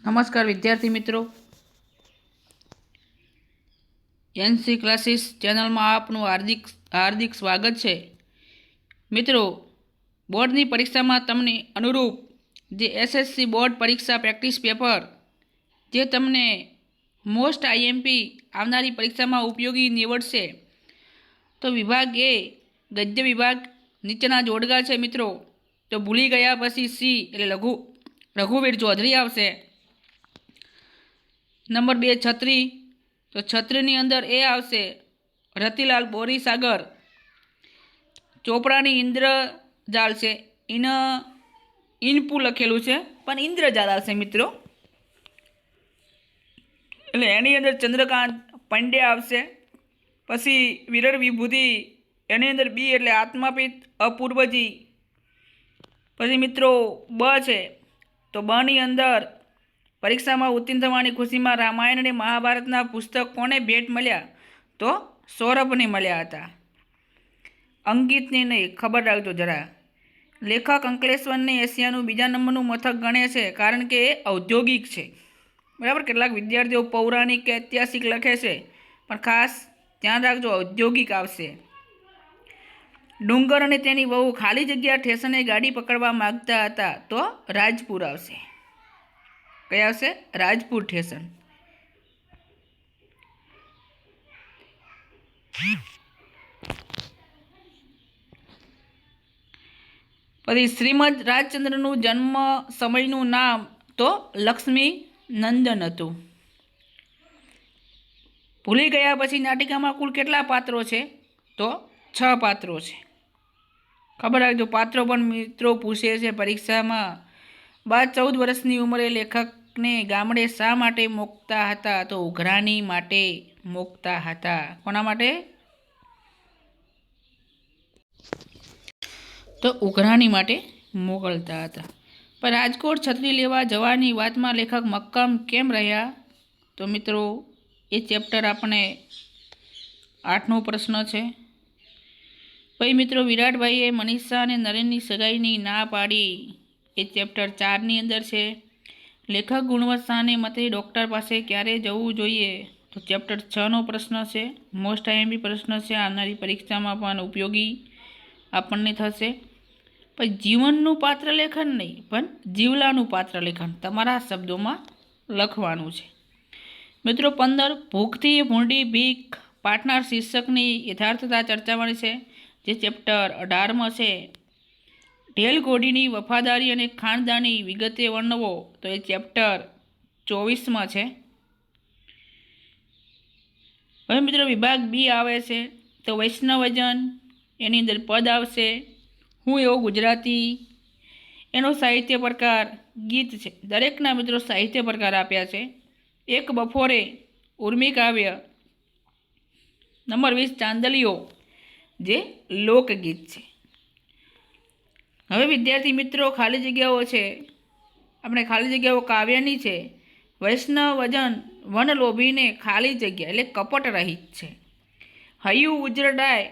નમસ્કાર વિદ્યાર્થી મિત્રો, એનસી ક્લાસીસ ચેનલમાં આપનું હાર્દિક સ્વાગત છે। મિત્રો, બોર્ડની પરીક્ષામાં તમને અનુરૂપ જે એસએસસી બોર્ડ પરીક્ષા પ્રેક્ટિસ પેપર જે તમને મોસ્ટ આઈએમપી આવનારી પરીક્ષામાં ઉપયોગી નીવડશે, તો વિભાગ એ ગદ્ય વિભાગ નીચેના જોડકા છે મિત્રો। તો ભૂલી ગયા પછી સી એટલે રઘુવીર ચૌધરી આવશે। નંબર 2 છત્રી, તો છત્રીની અંદર એ આવશે રતિલાલ બોરીસાગર। ચોપડાની ઇન્દ્રજાલ છે, ઇનપુ લખેલું છે પણ ઇન્દ્રજાલ આવશે મિત્રો, એટલે એની અંદર ચંદ્રકાંત પંડ્યા આવશે। પછી વિરળ વિભૂતિ, એની અંદર બી એટલે આત્માપિત અપૂર્વજી। પછી મિત્રો બ છે, તો બની અંદર પરીક્ષામાં ઉત્તીર્ણ થવાની ખુશીમાં રામાયણ અને મહાભારતના પુસ્તક કોને ભેટ મળ્યા, તો સૌરભને મળ્યા હતા। અંકિતને નહીં, ખબર રાખજો જરા। લેખક અંકલેશ્વરને એશિયાનું બીજા નંબરનું મથક ગણે છે કારણ કે એ ઔદ્યોગિક છે, બરાબર। કેટલાક વિદ્યાર્થીઓ પૌરાણિક કે ઐતિહાસિક લખે છે, પણ ખાસ ધ્યાન રાખજો ઔદ્યોગિક આવશે। ડુંગર અને તેની વહુ ખાલી જગ્યા ઠેસને ગાડી પકડવા માંગતા હતા, તો રાજપુર આવશે। કયા આવશે? રાજપુર ઠેસન। પછી શ્રીમદ રાજચંદ્રનું જન્મ સમયનું નામ, તો લક્ષ્મી નંદન હતું। ભૂલી ગયા પછી નાટિકામાં કુલ કેટલા પાત્રો છે, તો 6 પાત્રો છે। ખબર રાખજો, પાત્રો પણ મિત્રો પૂછે છે પરીક્ષામાં। 14 વર્ષની ઉંમરે લેખકને ગામડે શા માટે મોકતા હતા, તો ઉઘરાણી માટે મોકતા હતા। કોના માટે? તો ઉઘરાણી માટે મોકલતા હતા। પણ રાજકોટ છત્રી લેવા જવાની વાતમાં લેખક મક્કમ કેમ રહ્યા, તો મિત્રો એ ચેપ્ટર આપણે 8નો પ્રશ્ન છે। પછી મિત્રો વિરાટભાઈએ મનીષા અને નરેનની સગાઈની ના પાડી, એ ચેપ્ટર 4ની અંદર છે। લેખક ગુણવત્તાને મતે ડૉક્ટર પાસે ક્યારે જવું જોઈએ, તો ચેપ્ટર 6નો પ્રશ્ન છે। મોસ્ટ આઈએમપી પ્રશ્ન છે, આવનારી પરીક્ષામાં પણ ઉપયોગી આપણને થશે। પછી જીવનનું પાત્ર લેખન નહીં, પણ જીવલાનું પાત્ર લેખન તમારા શબ્દોમાં લખવાનું છે મિત્રો। 15 ભૂખથી ભૂંડી ભીખ પાટનાર શીર્ષકની યથાર્થતા ચર્ચાવાની છે, જે ચેપ્ટર 18માં છે। ઢેલ ઘોડીની વફાદારી અને ખાનદાની વિગતે વર્ણવો, તો એ ચેપ્ટર 24માં છે। હવે મિત્રો વિભાગ બી આવે છે, તો વૈષ્ણવજન, એની અંદર પદ આવશે। હું એવો ગુજરાતી, એનો સાહિત્ય પ્રકાર ગીત છે। દરેકના મિત્રો સાહિત્ય પ્રકાર આપ્યા છે। એક બફોરે ઉર્મી કાવ્ય। નંબર 20 ચાંદલીઓ, જે લોકગીત છે। હવે વિદ્યાર્થી મિત્રો ખાલી જગ્યાઓ છે, આપણે ખાલી જગ્યાઓ કાવ્યની છે। વૈષ્ણવજન વનલોભીને ખાલી જગ્યા એટલે કપટ રહિત છે। હૈયું ઉજરડાય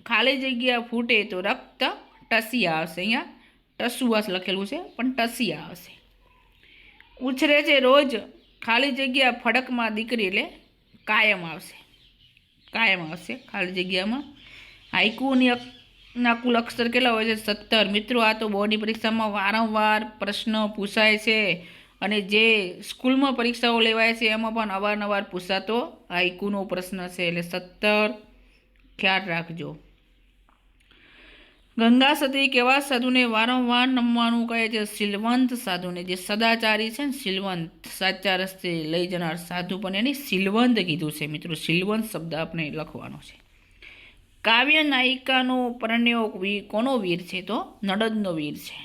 ખાલી જગ્યા ફૂટે, તો રક્ત ટસિયા આવશે। અહીંયા ટસુઆસ લખેલું છે પણ ટસિયા આવશે। ઉછરે છે રોજ ખાલી જગ્યા ફડકમાં દીકરી, એટલે કાયમ આવશે, કાયમ આવશે ખાલી જગ્યામાં। હાઈકુની ના કુલ અક્ષર કેટલા હોય છે? 17 મિત્રો। આ તો બોર્ડની પરીક્ષામાં વારંવાર પ્રશ્ન પૂછાય છે, અને જે સ્કૂલમાં પરીક્ષાઓ લેવાય છે એમાં પણ અવારનવાર પૂછાતો હાઈકુનો પ્રશ્ન છે, એટલે 17 ખ્યાલ રાખજો। ગંગા સતી કેવા સાધુને વારંવાર નમવાનું કહે છે? શીલવંત સાધુને, જે સદાચારી છે ને, શીલવંત, સાચા રસ્તે લઈ જનાર સાધુ, પણ એની શીલવંત કીધું છે મિત્રો। શીલવંત શબ્દ આપણે લખવાનો છે। કાવ્ય નાયિકાનો પરણ્યો કોનો વીર છે? તો નડદનો વીર છે।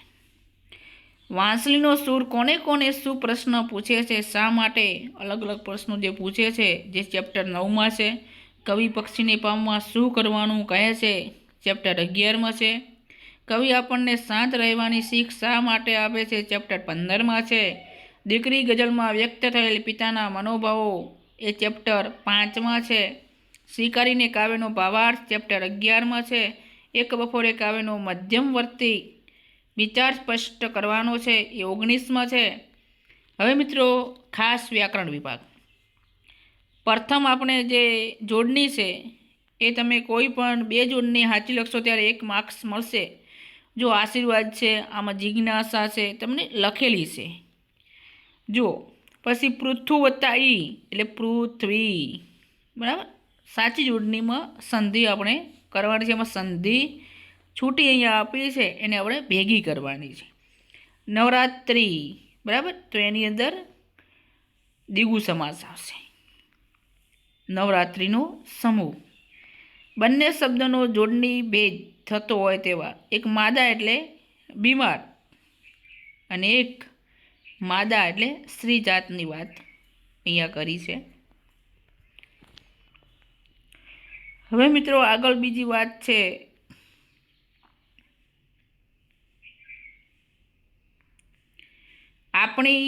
વાંસળીનો સૂર કોને કોને શું પ્રશ્ન પૂછે છે? શા માટે? અલગ અલગ પ્રશ્નો જે પૂછે છે, જે ચેપ્ટર 9માં છે। કવિ પક્ષીને પામવા શું કરવાનું કહે છે? ચેપ્ટર 11માં છે। કવિ આપણને શાંત રહેવાની શીખ શા માટે આપે છે? ચેપ્ટર 15માં છે। દીકરી ગઝલમાં વ્યક્ત થયેલ પિતાના મનોભાવો, એ ચેપ્ટર 5માં છે। સ્વીકારીને કાવ્યનો ભાવાર્થ, ચેપ્ટર 11માં છે। એક બપોરે કાવ્યનો મધ્યમવર્તી વિચાર સ્પષ્ટ કરવાનો છે, એ 19માં છે। હવે મિત્રો ખાસ વ્યાકરણ વિભાગ. પ્રથમ આપણે જે જોડણી છે એ તમે કોઈ પણ બે જોડણી સાચી લખશો ત્યારે 1 માર્ક્સ મળશે. જો આશીર્વાદ છે, આમાં જિજ્ઞાસા છે, તમને લખેલી છે. જો પછી પૃથ્થુ વત્તા ઈ એટલે પૃથ્વી, બરાબર. સાચી જોડણીમાં સંધિ આપણે કરવાની છે. એમાં સંધિ છૂટી અહીંયા આપી છે એને આપણે ભેગી કરવાની છે. નવરાત્રિ, બરાબર, તો એની અંદર દ્વિગુ સમાસ આવશે. નવરાત્રિનો સમૂહ. બંને શબ્દનો જોડણી ભેદ થતો હોય તેવા એક માદા એટલે બીમાર અને એક માદા એટલે સ્ત્રી જાતની વાત અહીંયા કરી છે. હવે મિત્રો આગળ બીજી વાત છે આપણી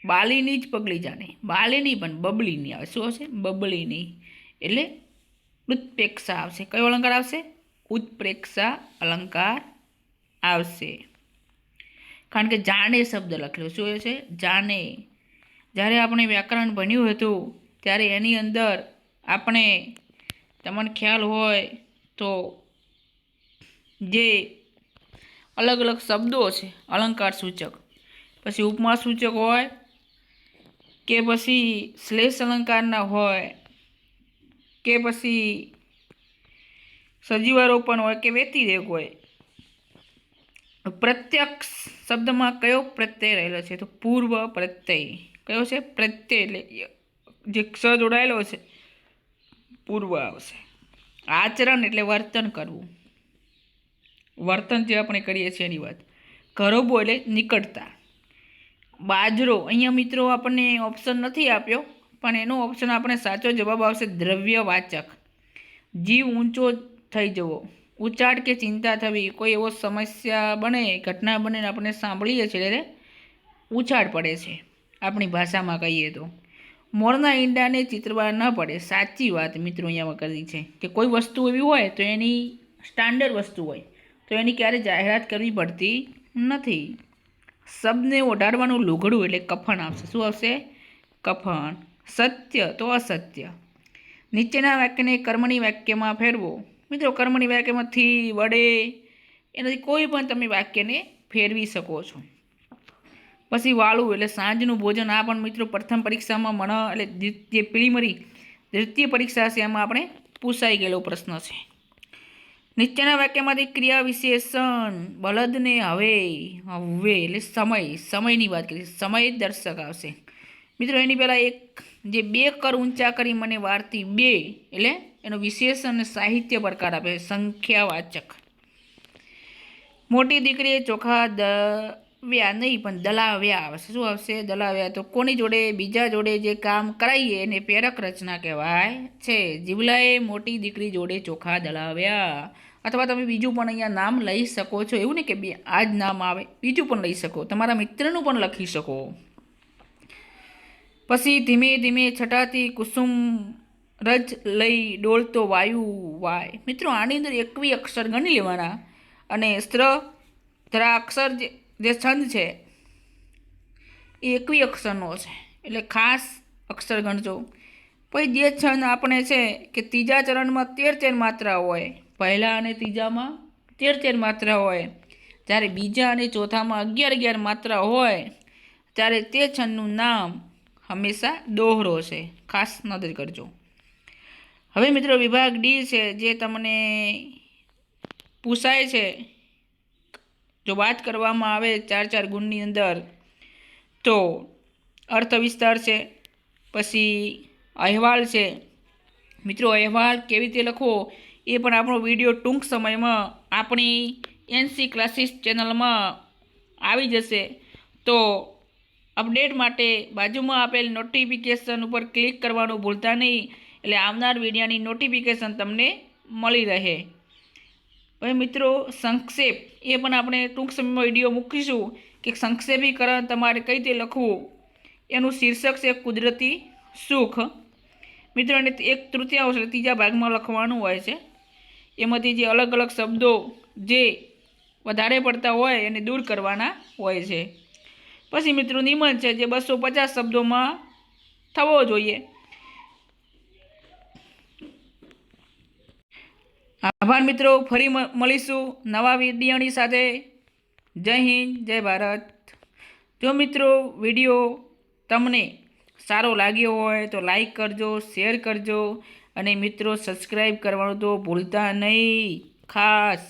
બાલીની જ પગલી જાણે. બાલીની પણ બબલીની આવે. શું આવશે? બબલીની એટલે ઉત્પ્રેક્ષા આવશે. કયો અલંકાર આવશે? ઉત્પ્રેક્ષા અલંકાર આવશે. કારણ કે જાણે શબ્દ લખેલો. શું છે? જાણે. જ્યારે આપણે વ્યાકરણ ભણ્યું હતું ત્યારે એની અંદર આપણે, તમને ખ્યાલ હોય તો, જે અલગ અલગ શબ્દો છે અલંકાર સૂચક, પછી ઉપમા સૂચક હોય કે પછી શ્લેષ અલંકારના હોય કે પછી સજીવારોપણ હોય કે વ્યતિરેક હોય. પ્રત્યક્ષ શબ્દમાં કયો પ્રત્યય રહેલો છે? તો પૂર્વ પ્રત્યય. કયો છે? પ્રત્યય એટલે જે ક્ષ જોડાયેલો છે પૂર્વ આવશે. આચરણ એટલે વર્તન કરવું. વર્તન જે આપણે કરીએ છીએ એની વાત. ઘરોબો એટલે નિકટતા. બાજરો, અહીંયા મિત્રો આપણને ઓપ્શન નથી આપ્યો પણ એનો ઓપ્શન આપણે સાચો જવાબ આવશે દ્રવ્યવાચક. જીવ ઊંચો થઈ જવો, ઉચાટ કે ચિંતા થવી. કોઈ એવો સમસ્યા બને, ઘટના બને, આપણે સાંભળીએ છીએ એટલે ઉછાળ પડે છે આપણી ભાષામાં કહીએ તો. મોરના ઈંડાને ચિતરવા ન પડે. સાચી વાત મિત્રો અહીંયામાં કરી છે કે કોઈ વસ્તુ એવી હોય તો એની સ્ટાન્ડર્ડ વસ્તુ હોય તો એની ક્યારે જાહેરાત કરવી પડતી નથી. શબ્દને ઓઢાડવાનું લુગડું એટલે કફન આવશે. શું આવશે? કફન. સત્ય તો અસત્ય. નીચેના વાક્યને કર્મણી વાક્યમાં ફેરવો. મિત્રો કર્મણી વાક્યમાં થી, વડે, એનાથી કોઈ પણ તમે વાક્યને ફેરવી શકો છો. પછી વાળું એટલે સાંજનું ભોજન. આ પણ મિત્રો પ્રથમ પરીક્ષામાં એટલે જે પ્રિલિમિનરી દ્વિતીય પરીક્ષા છે એમાં આપણે પૂછાઈ ગયેલો પ્રશ્ન છે. નીચેના વાક્યમાંથી ક્રિયા વિશેષણ બળદને હવે, હવે એટલે સમય, સમયની વાત કરીએ. સમય દર્શક આવશે. મિત્રો એની પહેલાં એક જે 2 કર ઊંચા કરી મને વારતી 2 એટલે એનો વિશેષણ અને સાહિત્ય પ્રકાર આપે. સંખ્યાવાચક. મોટી દીકરીએ ચોખા દવ્યા નહીં પણ દલાવ્યા આવશે. શું આવશે? દલાવ્યા. તો કોની જોડે? બીજા જોડે જે કામ કરાવીએ એને પ્રેરક રચના કહેવાય છે. જીવલાએ મોટી દીકરી જોડે ચોખા દલાવ્યા. અથવા તમે બીજું પણ અહીંયા નામ લઈ શકો છો. એવું નહીં કે આ જ નામ આવે, બીજું પણ લઈ શકો. તમારા મિત્રનું પણ લખી શકો. પછી ધીમે ધીમે છટાતી કુસુમ રજ લઈ ડોલતો વાયુ વાય. મિત્રો આની અંદર 21 અક્ષર ગણી લેવાના અને ધરા અક્ષર જે છંદ છે એ 21 અક્ષરનો છે એટલે ખાસ અક્ષર ગણજો. પછી જે છંદ આપણે છે કે ત્રીજા ચરણમાં 13 માત્રા હોય, પહેલા અને ત્રીજામાં 13 માત્રા હોય, જ્યારે બીજા અને ચોથામાં 11 માત્રા હોય ત્યારે તે છંદનું નામ હંમેશા દોહરો છે. ખાસ નોંધ કરજો. હવે મિત્રો વિભાગ ડી છે જે તમને પૂછાય છે. જો વાત કરવામાં આવે 4 ગુણની અંદર તો અર્થ વિસ્તાર છે, પછી અહેવાલ છે. મિત્રો અહેવાલ કેવી રીતે લખવો એ પણ આપણો વિડીયો ટૂંક સમયમાં આપણી એનસી ક્લાસીસ ચેનલમાં આવી જશે. તો અપડેટ માટે બાજુમાં આપેલ નોટિફિકેશન ઉપર ક્લિક કરવાનું ભૂલતા નહીં, એટલે આવનાર વિડીયોની નોટિફિકેશન તમને મળી રહે. હવે મિત્રો સંક્ષેપ એ પણ આપણે ટૂંક સમયમાં વિડીયો મૂકીશું કે સંક્ષેપીકરણ તમારે કઈ રીતે લખવું. એનું શીર્ષક છે કુદરતી સુખ. મિત્રો એને 1/3 ત્રીજા ભાગમાં લખવાનું હોય છે. એમાંથી જે અલગ અલગ શબ્દો જે વધારે પડતા હોય એને દૂર કરવાના હોય છે. પછી મિત્રો નિબંધ છે જે 250 શબ્દોમાં થવો જોઈએ. આભાર મિત્રો, ફરી મળીશું નવા વિડીયોની સાથે. જય હિન્દ, જય ભારત. જો મિત્રો વિડીયો તમને સારો લાગ્યો હોય તો લાઈક કરજો, શેર કરજો અને મિત્રો સબસ્ક્રાઈબ કરવાનું તો ભૂલતા નહીં ખાસ.